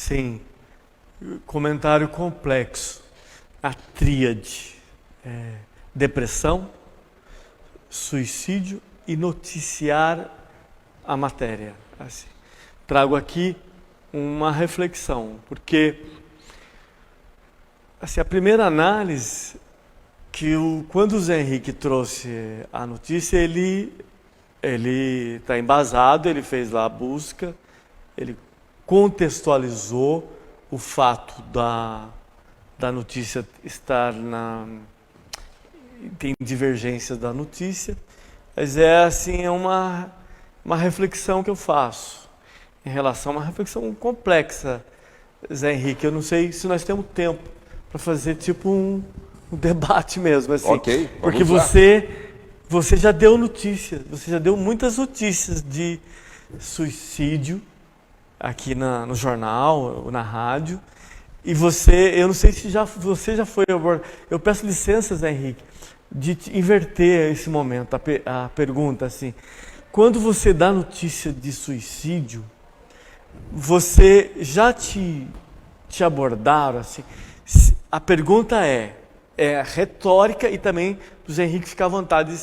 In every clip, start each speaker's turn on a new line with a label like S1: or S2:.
S1: Sim, comentário complexo. A tríade: depressão, suicídio e noticiar a matéria. Assim, trago aqui uma reflexão, porque assim, a primeira análise quando o Zé Henrique trouxe a notícia, ele está embasado, ele fez lá a busca, ele contextualizou o fato da notícia estar tem divergências da notícia, mas é uma reflexão que eu faço em relação a uma reflexão complexa, Zé Henrique. Eu não sei se nós temos tempo para fazer tipo um debate mesmo, assim.
S2: Ok,
S1: porque
S2: lá.
S1: você já deu notícias, você já deu muitas notícias de suicídio aqui no jornal ou na rádio, e eu não sei se você já foi abordado. Eu peço licença, Zé Henrique, de inverter esse momento, a pergunta assim: quando você dá notícia de suicídio, você já te abordaram assim? A pergunta é retórica, e também o Zé Henrique fica à vontade,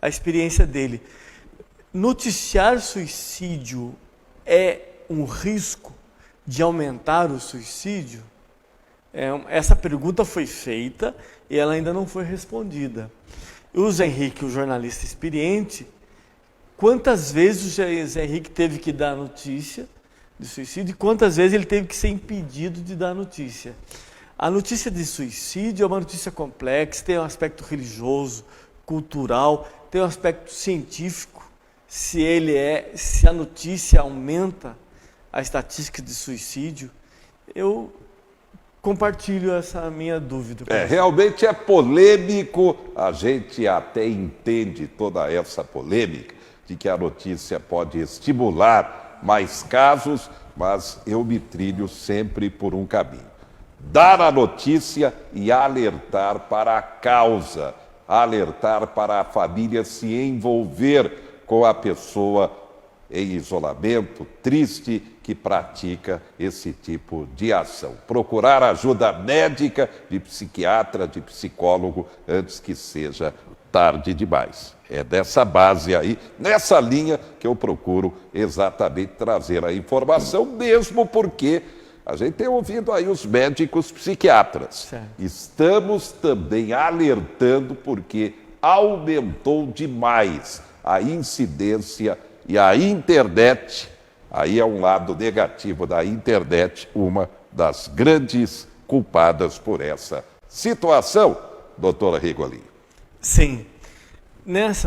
S1: a experiência dele. Noticiar suicídio é um risco de aumentar o suicídio? Essa pergunta foi feita e ela ainda não foi respondida. O Zé Henrique, o jornalista experiente, quantas vezes o Zé Henrique teve que dar notícia de suicídio e quantas vezes ele teve que ser impedido de dar notícia? A notícia de suicídio é uma notícia complexa, tem um aspecto religioso, cultural, tem um aspecto científico. Se a notícia aumenta a estatística de suicídio, eu compartilho essa minha dúvida.
S2: Realmente é polêmico, a gente até entende toda essa polêmica de que a notícia pode estimular mais casos, mas eu me trilho sempre por um caminho: dar a notícia e alertar para a causa, alertar para a família se envolver com a pessoa em isolamento, triste, que pratica esse tipo de ação. Procurar ajuda médica, de psiquiatra, de psicólogo, antes que seja tarde demais. É dessa base aí, nessa linha, que eu procuro exatamente trazer a informação, mesmo porque a gente tem ouvido aí os médicos psiquiatras.
S1: Certo.
S2: Estamos também alertando porque aumentou demais a incidência e a internet. Aí é um lado negativo da internet, uma das grandes culpadas por essa situação, doutora Rigolin.
S1: Sim.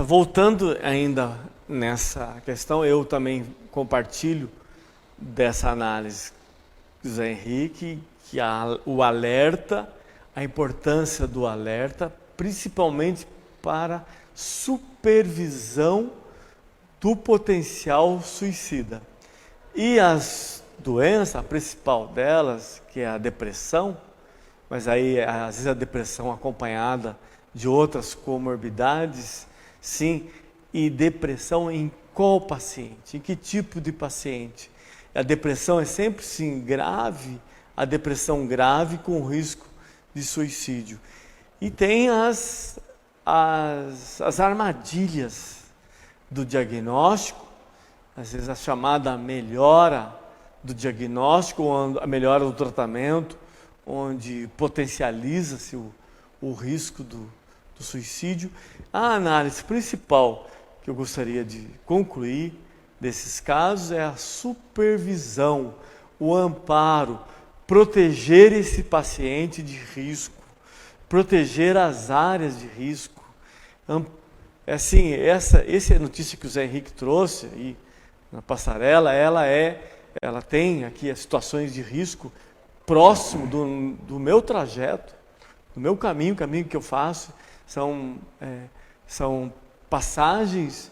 S1: Voltando ainda nessa questão, eu também compartilho dessa análise do Zé Henrique, que o alerta, a importância do alerta, principalmente para supervisão do potencial suicida. E as doenças, a principal delas, que é a depressão, mas aí às vezes a depressão acompanhada de outras comorbidades, sim, e depressão em qual paciente? Em que tipo de paciente? A depressão é sempre, sim, grave, a depressão grave com risco de suicídio. E tem as armadilhas do diagnóstico, às vezes a chamada melhora do diagnóstico, ou a melhora do tratamento, onde potencializa-se o risco do suicídio. A análise principal que eu gostaria de concluir desses casos é a supervisão, o amparo, proteger esse paciente de risco, proteger as áreas de risco. Assim, essa notícia que o Zé Henrique trouxe aí na passarela, ela tem aqui as situações de risco próximo do meu trajeto, do meu caminho, o caminho que eu faço, são passagens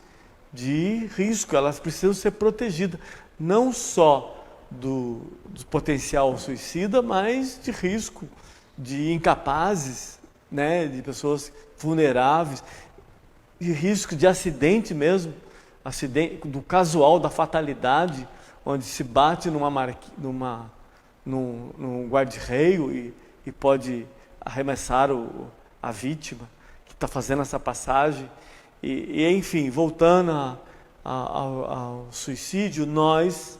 S1: de risco, elas precisam ser protegidas, não só do potencial suicida, mas de risco, de incapazes, né, de pessoas vulneráveis, de risco de acidente mesmo, acidente do casual, da fatalidade, onde se bate numa num guarda-reio e pode arremessar a vítima que está fazendo essa passagem. Enfim, voltando ao suicídio, nós,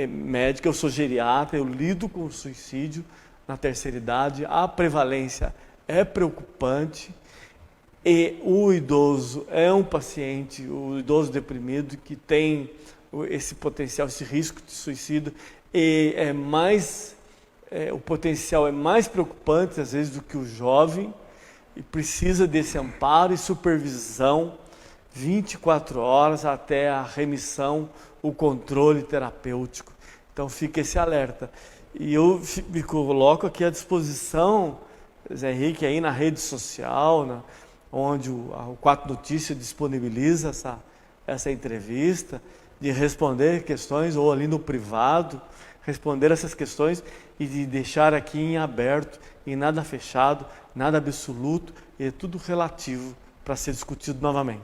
S1: médico, eu sou geriatra, eu lido com o suicídio na terceira idade, a prevalência é preocupante e o idoso é um paciente, o idoso deprimido que tem esse potencial, esse risco de suicídio, e o potencial é mais preocupante às vezes do que o jovem e precisa desse amparo e supervisão 24 horas até a remissão, o controle terapêutico. Então fica esse alerta. E eu me coloco aqui à disposição, Zé Henrique, aí na rede social, onde o Quatro Notícias disponibiliza essa entrevista, de responder questões, ou ali no privado, responder essas questões e de deixar aqui em aberto, em nada fechado, nada absoluto, e é tudo relativo para ser discutido novamente.